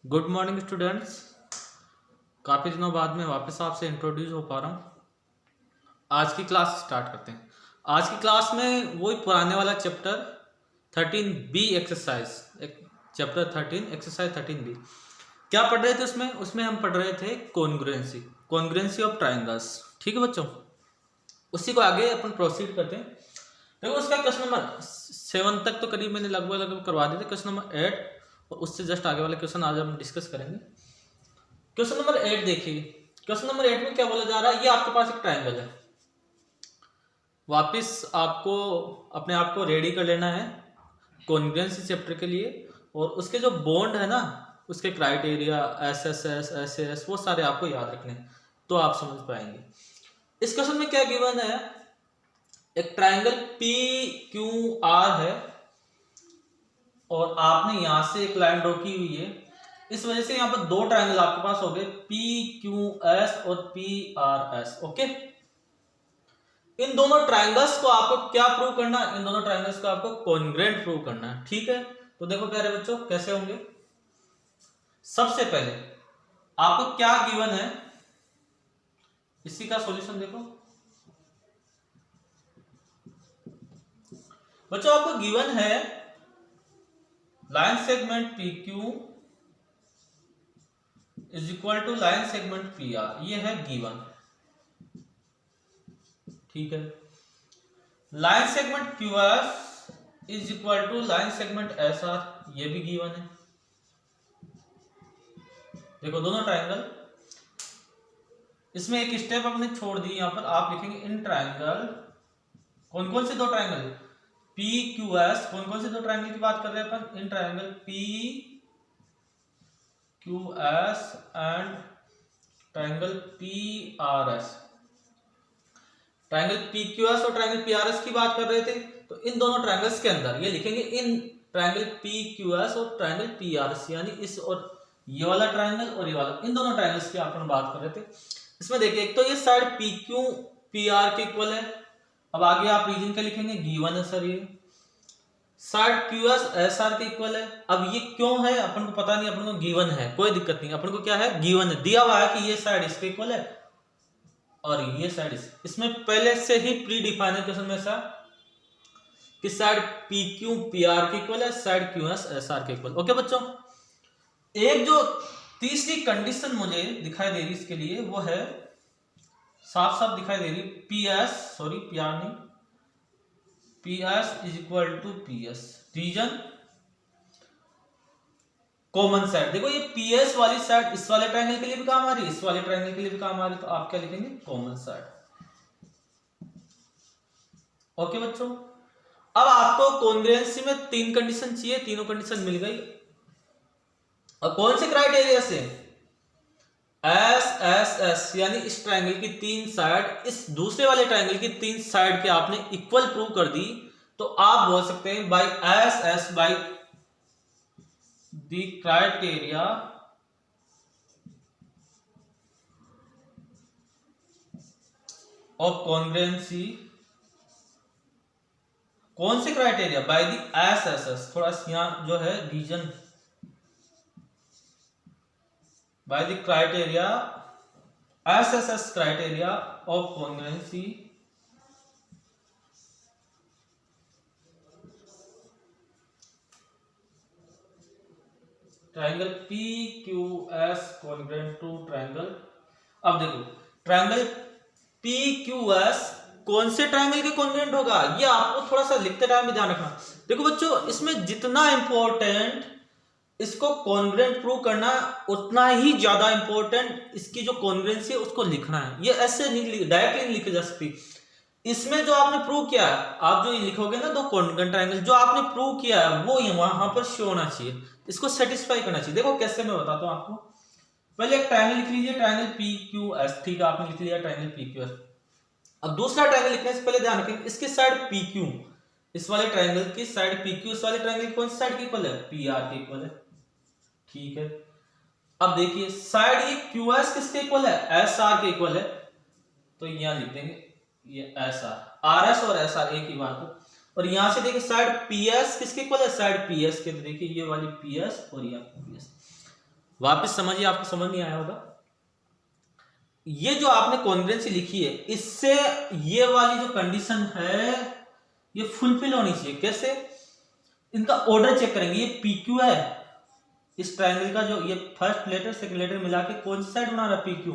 Good morning students. काफ़ी दिनों बाद में वापस आपसे इंट्रोड्यूस हो पा रहा हूँ। आज की क्लास स्टार्ट करते हैं। आज की क्लास में वही पुराने वाला chapter 13B exercise, chapter 13 exercise 13B क्या पढ़ रहे थे उसमें उसमें हम पढ़ रहे थे कॉन्ग्रुएंसी ऑफ ट्राइंगल्स। ठीक है बच्चों, उसी को आगे अपन प्रोसीड करते हैं। देखो उसका क्वेश्चन नंबर 7 तक तो करीब मैंने लगभग करवा दिए थे। क्वेश्चन नंबर 8 और उससे जस्ट आगे वाले क्वेश्चन आज हम डिस्कस करेंगे। क्वेश्चन नंबर 8 देखिए। क्वेश्चन नंबर 8 में क्या बोला जा रहा है, ये आपके पास एक ट्राइंगल है। वापिस आपको अपने आप को रेडी कर लेना है कॉन्ग्रुएंसी चैप्टर के लिए, और उसके जो बॉन्ड है ना, उसके क्राइटेरिया SSS SAS वो सारे आपको याद रखने हैं, तो आप समझ पाएंगे। इस क्वेश्चन में क्या गिवन है, एक ट्राइंगल PQR है और आपने यहां से एक लाइन ड्रॉ की हुई है। इस वजह से यहां पर दो ट्राइंगल आपके पास हो गए PQS और PRS। ओके, इन दोनों ट्राइंगल्स को आपको क्या प्रूव करना है, इन दोनों ट्राइंगल्स को आपको कॉन्ग्रुएंट प्रूव करना है। ठीक है, तो देखो प्यारे बच्चों कैसे होंगे। सबसे पहले आपको क्या गिवन है, इसी का सॉल्यूशन देखो बच्चों। आपको गिवन है line segment PQ is equal to line segment PR, ये है गिवन। ठीक है, line segment QS is equal to line segment SR, ये भी गिवन है। देखो दोनों ट्राइंगल, इसमें एक स्टेप अपने छोड़ दी, यहां पर आप लिखेंगे इन ट्राइंगल। कौन कौन से दो ट्राइंगल PQS, कौन कौन से दो ट्राइंगल की बात कर रहे हैं अपन, in triangle PQS and triangle PRS। Triangle PQS और ट्राइंगल PRS की बात कर रहे थे, तो इन दोनों ट्राइंगल्स के अंदर ये लिखेंगे इन ट्राइंगल PQS और ट्राइंगल PRS, यानी इस और ये वाला ट्राइंगल और ये वाला, इन दोनों ट्राइंगल्स की अपन बात कर रहे थे। इसमें देखिए एक तो ये साइड PQ PR के इक्वल है। अब आगे आप रीजन क्या लिखेंगे, गिवन है सर, ये साइड QS SR के इक्वल है। अब ये क्यों है अपन को पता नहीं, अपन को गिवन है, कोई दिक्कत नहीं। अपन को क्या है, गिवन है, दिया हुआ है कि ये साइड इसके इक्वल है और ये साइड इसमें पहले से ही प्री डिफाइन है क्वेश्चन में ऐसा कि साइड PQ PR के इक्वल है, साइड QS SR के इक्वल। ओके बच्चों, एक जो तीसरी कंडीशन मुझे दिखाई दे रही इसके लिए, वो है साफ साफ दिखाई दे रही, PR नहीं, PS is equal to PS, reason common side. देखो ये PS वाली साइड इस वाले ट्रायंगल के लिए भी काम आ रही है, इस वाले ट्रायंगल के लिए भी काम आ रही है, तो आप क्या लिखेंगे, कॉमन साइड। ओके बच्चों, अब आपको कॉन्ग्रुएंसी में तीन कंडीशन चाहिए, तीनों कंडीशन मिल गई। और कौन से क्राइटेरिया से, SSS, यानी इस ट्रायंगल की तीन साइड इस दूसरे वाले ट्रायंगल की तीन साइड के आपने इक्वल प्रूव कर दी, तो आप बोल सकते हैं by SS, by the criteria of congruency. कौन से क्राइटेरिया, बाय द SSS, थोड़ा यहां जो है reason, by the criteria SSS criteria of congruency triangle PQS congruent to triangle। अब देखो ट्रायंगल PQS कौन से ट्रायंगल के कॉन्ग्रुएंट होगा, ये आपको थोड़ा सा लिखते टाइम भी ध्यान रखना। देखो बच्चों, इसमें जितना इंपॉर्टेंट इसको कॉन्ग्रुएंट प्रूव करना, उतना ही ज्यादा इंपॉर्टेंट इसकी जो कॉन्ग्रुएंसी है उसको लिखना है। ये ऐसे नहीं डायरेक्टली नहीं लिखी जा सकती। इसमें जो आपने प्रूव किया है, आप जो लिखोगे ना दो कॉन्ग्रुएंट ट्रायंगल, जो आपने प्रूव किया है वो वहां पर शो होना चाहिए, इसको सेटिस्फाई करना चाहिए। देखो कैसे मैं बताता हूं आपको। पहले एक ट्रायंगल लिख लीजिए, ट्रायंगल PQS। ठीक है, आपने लिख लिया ट्रायंगल PQS। अब दूसरा ट्रायंगल लिखने से पहले ध्यान रखें, इसकी साइड PQ, इस वाले ट्रायंगल की साइड PQ, इस वाले ट्रायंगल कौन सी साइड के इक्वल है, PR के इक्वल है। ठीक है, अब देखिए साइड ये QS किसके इक्वल है, SR के इक्वल है, तो यहां लिख देंगे ये SR, RS और SR एक ही बात है। और यहां से देखिए साइड PS किसके इक्वल है, साइड PS के, तो देखिए ये वाली PS और ये PS। वापस समझिए, आपको समझ नहीं आया होगा। ये जो आपने कॉन्ग्रुएंसी लिखी है, इससे ये वाली जो कंडीशन है ये फुलफिल होनी चाहिए। कैसे? इनका ऑर्डर चेक करेंगे। ये पी क्यू है, इस ट्रायंगल का जो ये फर्स्ट लेटर सेकंड लेटर मिला के कौन सी साइड बना रहा है? P Q.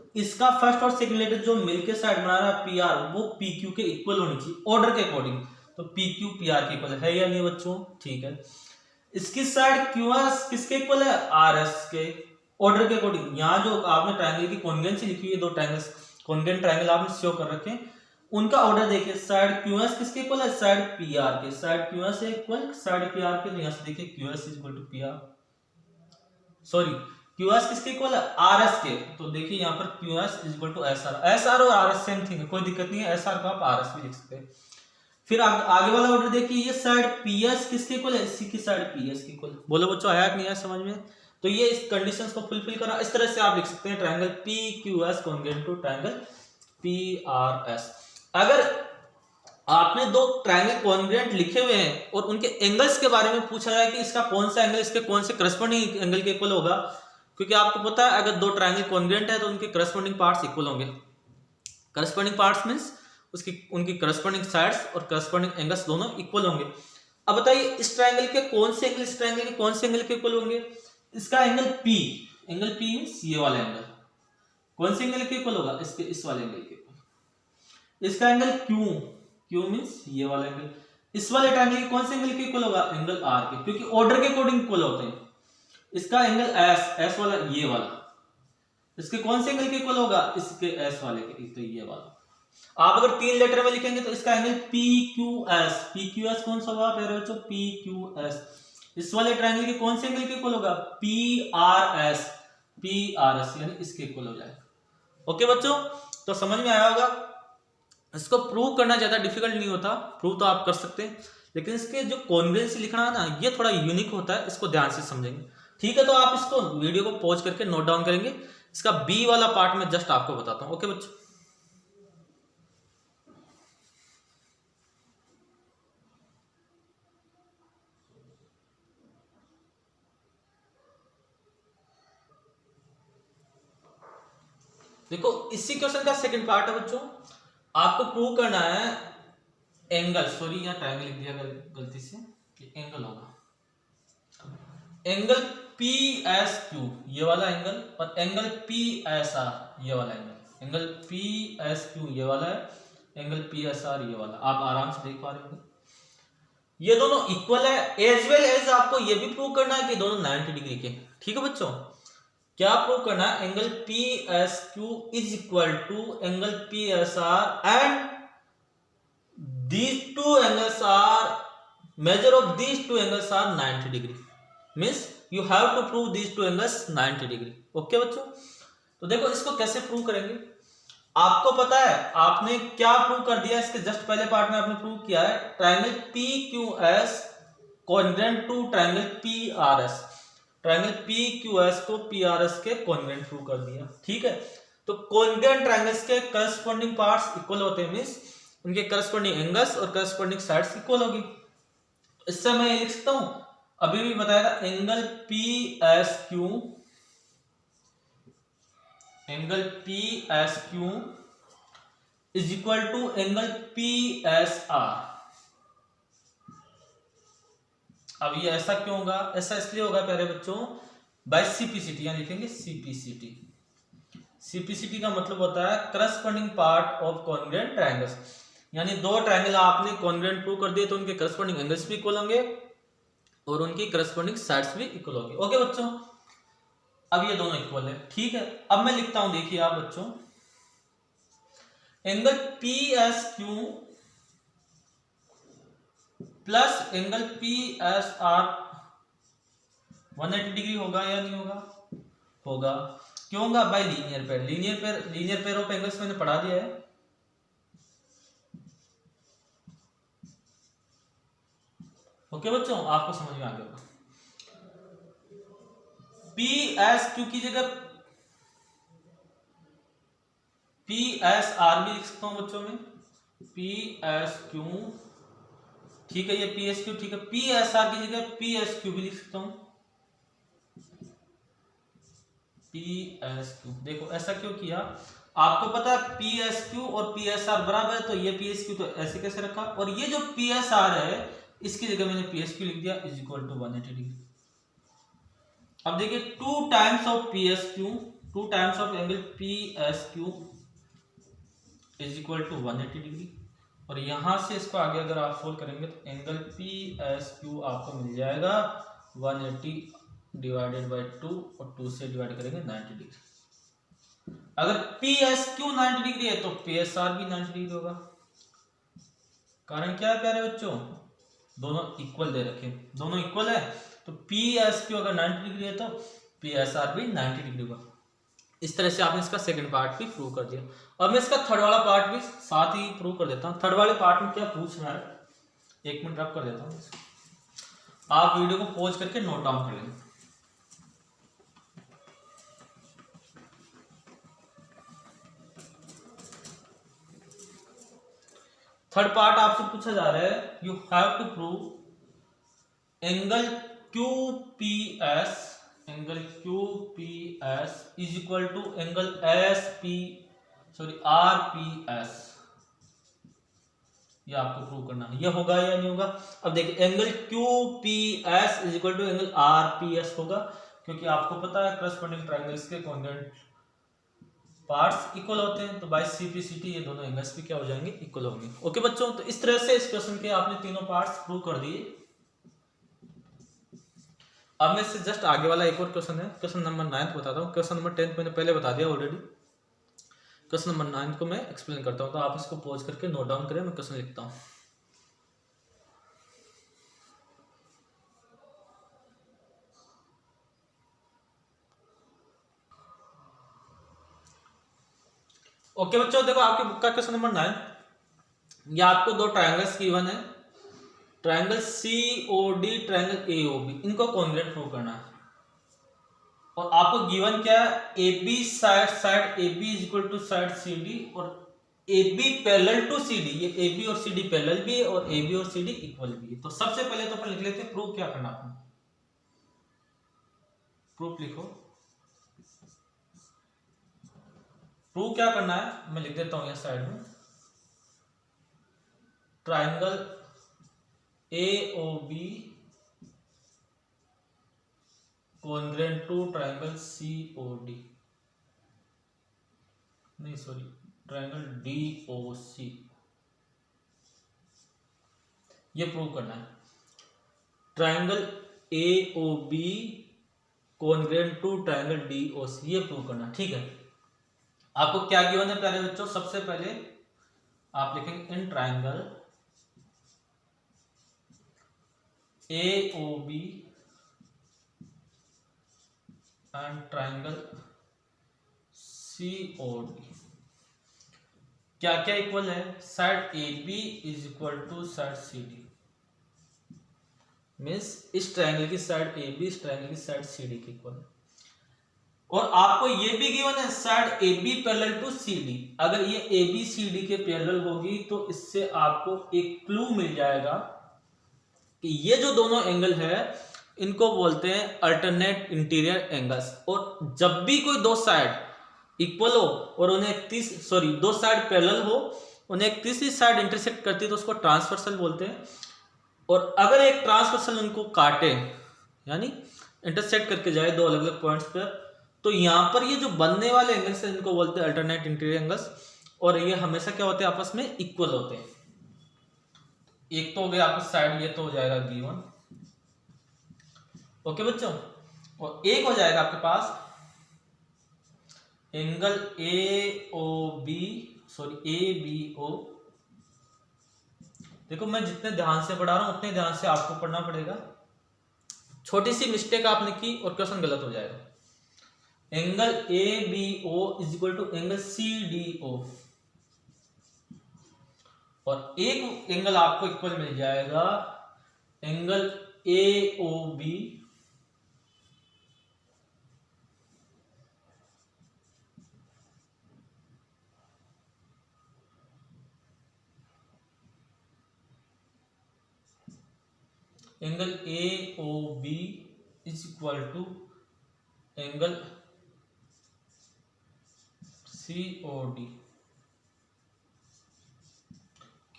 तो इसका फर्स्ट और सेकंड लेटर जो मिलके साइड बना रहा है पी आर, वो पी क्यू के इक्वल होनी चाहिए ऑर्डर के अकॉर्डिंग। तो पी क्यू पी आर के इक्वल है या नहीं बच्चों? ठीक है। इसकी साइड क्यू एस किसके इक्वल है? आर एस के ऑर्डर के अकॉर्डिंग। यहाँ जो आपने ट्रायंगल की कॉन्ग्रुएंसी लिखी हुई है, दो ट्रायंगल्स कॉन्ग्रुएंट ट्रायंगल आपने शो कर रखे हैं, उनका ऑर्डर देखिए। साइड क्यू एस किसके इक्वल है? साइड पी आर के। Side Q S equal side P R के। तो यहाँ से देखिए Q S is equal to P R, sorry Q S किसके इक्वल है? आर एस के। तो देखिए यहाँ पर Q S is equal to S R. S R और आर एस सेम थिंग है, कोई दिक्कत नहीं है। एस आर को आप आर एस भी लिख सकते हैं। फिर आगे वाला ऑर्डर देखिए, ये साइड पी एस किसके इक्वल है? इसी की साइड पी एस के इक्वल। बोलो बच्चों, आया कि नहीं आया समझ में? तो ये इस कंडीशंस को फुलफिल करा। इस तरह से आप लिख सकते हैं triangle P Q S congruent to triangle P R S. अगर आपने दो ट्रायंगल कॉन्ग्रुएंट लिखे हुए हैं और उनके एंगल्स के बारे में पूछा जाए कि इसका कौन सा एंगल इसके कौन से करस्पॉन्डिंग एंगल के इक्वल होगा, क्योंकि आपको पता है अगर दो ट्रायंगल कॉन्ग्रुएंट है तो उनके करस्पॉन्डिंग पार्ट्स इक्वल होंगे। करस्पॉन्डिंग पार्ट्स मींस उनकी करस्पॉन्डिंग साइड्स और करस्पॉन्डिंग एंगल्स दोनों इक्वल होंगे। अब बताइए इस ट्रायंगल के कौन से एंगल इस ट्रायंगल के कौन से एंगल के इक्वल होंगे? इसका angle P, angle P means ये वाला एंगल कौन से एंगल के इक्वल होगा? इसके इस वाले एंगल के। इसका एंगल Q, Q मींस ये वाला एंगल इस वाले ट्रायंगल के कौन से एंगल के इक्वल होगा? एंगल R के, क्योंकि ऑर्डर के अकॉर्डिंग इक्वल होते हैं। इसका एंगल S, S वाला ये वाला, इसके कौन से एंगल के इक्वल होगा? इसके S वाले के, तो ये वाला। आप अगर तीन लेटर में लिखेंगे तो इसका एंगल PQS, PQS कौन सा होगा प्यारे बच्चों? PQS। इस वाले ट्रायंगल के कौन से एंगल के इक्वल होगा? PRS, PRS यानी इसके इक्वल हो जाएगा। ओके बच्चों, तो समझ में आया होगा। इसको प्रूव करना ज्यादा डिफिकल्ट नहीं होता, प्रूव तो आप कर सकते हैं, लेकिन इसके जो कॉन्ग्रुएंसी लिखना है ना, ये थोड़ा यूनिक होता है, इसको ध्यान से समझेंगे। ठीक है, तो आप इसको वीडियो को पॉज करके नोट डाउन करेंगे। इसका बी वाला पार्ट में जस्ट आपको बताता हूं। ओके बच्चों, देखो इसी क्वेश्चन का सेकंड पार्ट है बच्चों। आपको प्रूव करना है एंगल, सॉरी यहाँ ट्रायंगल लिख दिया गलती से, एंगल होगा एंगल पी एस क्यू ये वाला एंगल, और एंगल पी एस आर ये वाला angle. Angle P S Q ये वाला है, एंगल पी एस आर ये वाला। आप आराम से देख पा रहे हो ये दोनों इक्वल है। एज वेल एज आपको ये भी प्रूव करना है कि दोनों 90 डिग्री के। ठीक है बच्चों, क्या प्रूव करना है? Angle P S Q is equal to angle P S R and these two angles are measure of these two angles are 90 degree, means you have to prove these two angles 90 degree। Okay बच्चों, तो देखो इसको कैसे prove करेंगे। आपको पता है आपने क्या प्रूव कर दिया, इसके जस्ट पहले पार्ट में आपने प्रूव किया है triangle P Q S congruent to triangle P R S. Triangle P Q S को पी आर एस के कॉन्ग्रुएंट प्रूव कर दिया। ठीक है, तो कॉन्ग्रुएंट ट्रायंगल्स के करस्पॉन्डिंग पार्ट्स इक्वल होते हैं, मींस उनके करस्पॉन्डिंग एंगल्स और करस्पॉन्डिंग साइड्स इक्वल होगी। इससे मैं ये लिख सकता हूं, अभी भी बताया था, angle P S Q, angle P S Q is equal to angle P S R. अब ये ऐसा क्यों होगा? ऐसा इसलिए होगा प्यारे बच्चों, बाय सीपीसीटी, यहां लिखेंगे सीपीसीटी। सीपीसीटी का मतलब होता है corresponding part of congruent triangles, यानी दो ट्रायंगल आपने कॉन्ग्रुएंट प्रूव कर दिए तो उनके करस्पॉन्डिंग एंगल्स भी इक्वल होंगे और उनकी करस्पॉन्डिंग साइड्स भी इक्वल होंगे। ओके बच्चों, अब ये दोनों इक्वल है। ठीक है, अब मैं लिखता हूं, देखिए आप बच्चों, angle P S Q plus angle P S are 180 degree होगा या नहीं होगा? होगा। क्यों होगा? Bye linear pair. Linear pair of angles मैंने पढ़ा दिया है। ओके बच्चों, आपको समझ में आ गया होगा। पी एस क्यू की जगह पी एस आर भी लिख सकता हूं बच्चों में, पी एस क्यू। ठीक है, ये पी एस क्यू ठीक है। पी एस आर की जगह पी एस क्यू भी लिख सकता हूं। P S Q. देखो ऐसा क्यों किया, आपको पता है पी एस क्यू और पी एस आर बराबर है, तो ये पी एस क्यू तो ऐसे कैसे रखा, और ये जो पी एस आर है इसकी जगह मैंने पी एस क्यू लिख दिया इज इक्वल टू 180 डिग्री। अब देखिए 2 times of P S Q, 2 times of angle P S Q is equal to 180 degree, और यहां से इसको आगे अगर आप सोल्व करेंगे तो एंगल पी एस क्यू आपको मिल जाएगा 180 डिवाइडेड बाई 2, और 2 से डिवाइड करेंगे 90 डिग्री। अगर पी एस क्यू 90 डिग्री है तो पी एस आर भी 90 डिग्री होगा। कारण क्या है प्यारे बच्चों, दोनों इक्वल दे रखे, दोनों इक्वल है, तो पी एस क्यू अगर 90 डिग्री है तो पी एस आर भी 90 डिग्री होगा। इस तरह से आपने इसका सेकंड पार्ट भी प्रूव कर दिया। और मैं इसका थर्ड वाला पार्ट भी साथ ही प्रूव कर देता हूँ। थर्ड वाले पार्ट में क्या पूछ रहा है, एक मिनट रब कर देता हूँ, आप वीडियो को पॉज करके नोट डाउन कर लेंगे। थर्ड पार्ट आपसे पूछा जा रहा है, you have to prove angle Q P S, angle Q P S is equal to angle S P sorry R P S. ये आपको प्रूव करना है, ये होगा या नहीं होगा। अब देखिए angle Q P S is equal to angle R P S होगा, क्योंकि आपको पता है करस्पॉन्डिंग ट्रायंगल्स के कॉन्ग्रुएंट पार्ट्स इक्वल होते हैं, तो बाय सीपीसीटी ये दोनों एंगल्स भी क्या हो जाएंगे, इक्वल होंगे। ओके बच्चों, तो इस तरह से इस क्वेश्चन के आपने तीनों पार्ट्स प्रूव कर दिए। अब मैं इससे जस्ट आगे वाला एक और क्वेश्चन है, क्वेश्चन नंबर 9 बताता हूँ। क्वेश्चन नंबर 10 मैंने पहले बता दिया ऑलरेडी, क्वेश्चन नंबर 9 को मैं एक्सप्लेन करता हूँ, तो आप इसको पॉज करके नोट डाउन करें, मैं क्वेश्चन लिखता हूँ। ओके बच्चों, देखो आपके बुक का क्वेश्चन नंबर 9, ये आपको दो ट्रायंगल्स गिवन है, ट्रायंगल सीओडी, ट्रायंगल एओबी, इनको कॉन्ग्रुएंट प्रूव करना है। और आपको गिवन क्या है, AB side AB is equal to side CD, और AB पैरेलल टू CD, ये AB और CD पैरेलल भी है और AB और CD इक्वल भी है। तो सबसे पहले तो अपन लिख लेते हैं प्रूफ क्या करना है, प्रूफ लिखो, प्रूफ क्या करना है मैं लिख देता हूं यहां साइड में, triangle AOB congruent to triangle COD, नहीं सॉरी ट्रायंगल DOC, ये प्रूव करना है। Triangle AOB congruent to triangle DOC, ये प्रूव करना, ठीक है। आपको क्या गिवन है प्यारे बच्चों, सबसे पहले आप लिखेंगे in triangle AOB and triangle COD क्या क्या इक्वल है, side AB is equal to side CD, means इस ट्रायंगल की साइड AB इस ट्रायंगल की साइड CD की इक्वल है। और आपको ये भी गिवन है side AB parallel to CD, अगर ये AB CD के पैरेलल होगी तो इससे आपको एक क्लू मिल जाएगा कि ये जो दोनों एंगल है इनको बोलते हैं अल्टरनेट इंटीरियर एंगल्स। और जब भी कोई दो साइड इक्वल हो और उन्हें दो साइड पैरेलल हो, उन्हें एक तीसरी साइड इंटरसेक्ट करती है तो उसको ट्रांसवर्सल बोलते हैं। और अगर एक ट्रांसवर्सल उनको काटे यानी इंटरसेक्ट करके जाए दो अलग अलग पॉइंट्स पर, तो यहाँ पर ये जो बनने वाले एंगल्स हैं इनको बोलते हैं अल्टरनेट इंटीरियर एंगल्स, और ये हमेशा क्या होते हैं, आपस में इक्वल होते हैं। एक तो हो गया आपकी साइड, ये तो हो जाएगा गिवन, ओके बच्चों। और एक हो जाएगा आपके पास एंगल ABO। देखो मैं जितने ध्यान से पढ़ा रहा हूं उतने ध्यान से आपको पढ़ना पड़ेगा, छोटी सी मिस्टेक आपने की और क्वेश्चन गलत हो जाएगा। Angle ABO is equal to angle CDO, और एक एंगल आपको इक्वल मिल जाएगा angle AOB angle AOB is equal to angle COD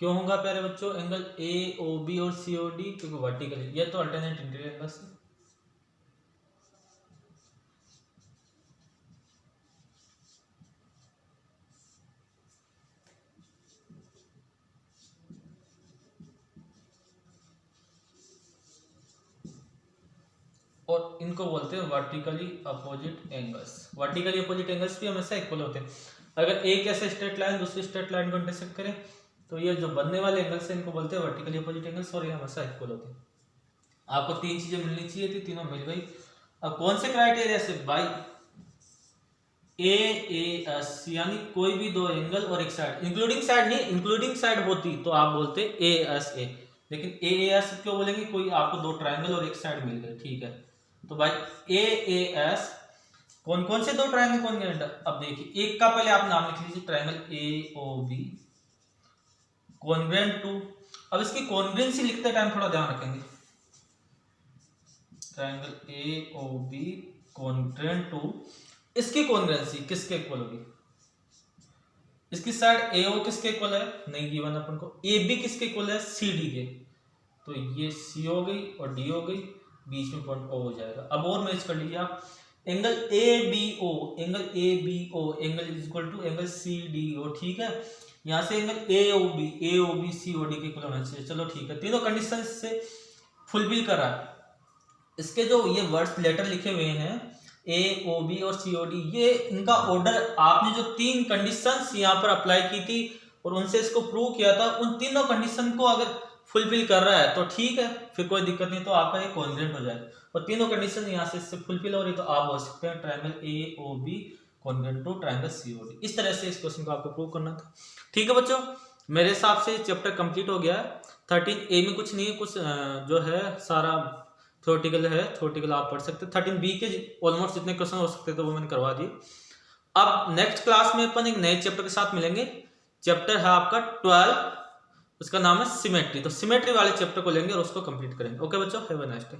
क्यों होगा प्यारे बच्चों एंगल AOB और COD? क्योंकि वर्टिकली, ये तो अल्टरनेट इंटीरियर एंगल्स है। और इनको बोलते हैं vertically opposite angles. Vertically opposite angles भी हमेशा इक्वल होते हैं। अगर एक ऐसे स्ट्रेट लाइन दूसरी स्ट्रेट लाइन को इंटरसेक्ट करे तो ये जो बनने वाले एंगल्स हैं इनको बोलते हैं वर्टिकली अपोजिट एंगल्स, और ये हमेशा इक्वल होते हैं। आपको तीन चीजें मिलनी चाहिए थी, तीनों मिल गई। अब कौन से क्राइटेरिया से? बाई AAS, यानी कोई भी दो एंगल और एक साइड, इंक्लूडिंग साइड नहीं, इंक्लूडिंग साइड होती तो आप बोलते ASA, लेकिन AAS क्यों बोलेंगे? कोई आपको दो ट्राइंगल और एक साइड मिल गए, ठीक है। तो भाई AAS कौन कौन से दो ट्राइंगल कौन गए? अब देखिए एक का पहले आप नाम लिख लीजिए, ट्राइंगल AOB कॉन्ग्रुएंट टू। अब इसकी कॉन्ग्रुएंसी लिखते टाइम थोड़ा ध्यान रखेंगे। ट्राइंगल AOB कॉन्ग्रुएंट टू, इसकी कॉन्ग्रुएंसी किसके इक्वल होगी? इसकी साइड AO किसके इक्वल है? नहीं गिवन अपन को। AB किसके इक्वल है? CD के। तो ये C हो गई और D हो गई, बीच में पॉइंट O हो जाएगा। अब और मैच कर लीजिए आप, angle ABO, angle ABO angle is equal to angle CDO, ठीक है। यहाँ से एंगल AOB COD के इक्वल होना चाहिए। चलो ठीक है, तीनों कंडीशन से फुलफिल करा। इसके जो ये वर्ड्स लेटर लिखे हुए हैं AOB और COD, ये इनका ऑर्डर आपने जो तीन कंडीशंस यहाँ पर अप्लाई की थी और उनसे इसको प्रूव किया था, उन तीनों कंडीशन को अगर फुलफिल कर रहा है तो ठीक है, फिर कोई दिक्कत नहीं, तो आपका ये कॉन्ग्रुएंट हो जाएगा। और तीनों कंडीशन यहाँ से इससे फुलफिल हो रही तो आप बोल सकते हैं triangle AOB congruent to triangle COD। इस तरह से इस क्वेश्चन को आपको प्रूव करना था, ठीक है बच्चों। मेरे हिसाब से चैप्टर कंप्लीट हो गया है। 13A में कुछ नहीं है, कुछ जो है सारा थ्योरेटिकल है, थ्योरेटिकल आप पढ़ सकते हैं। 13B के ऑलमोस्ट जितने क्वेश्चन हो सकते थे वो मैंने करवा दिए। अब नेक्स्ट क्लास में अपन एक नए चैप्टर के साथ मिलेंगे। चैप्टर है आपका 12, उसका नाम है सिमेट्री। तो सिमेट्री वाले चैप्टर को लेंगे और उसको कंप्लीट करेंगे। ओके बच्चों, हैव अ नाइस डे।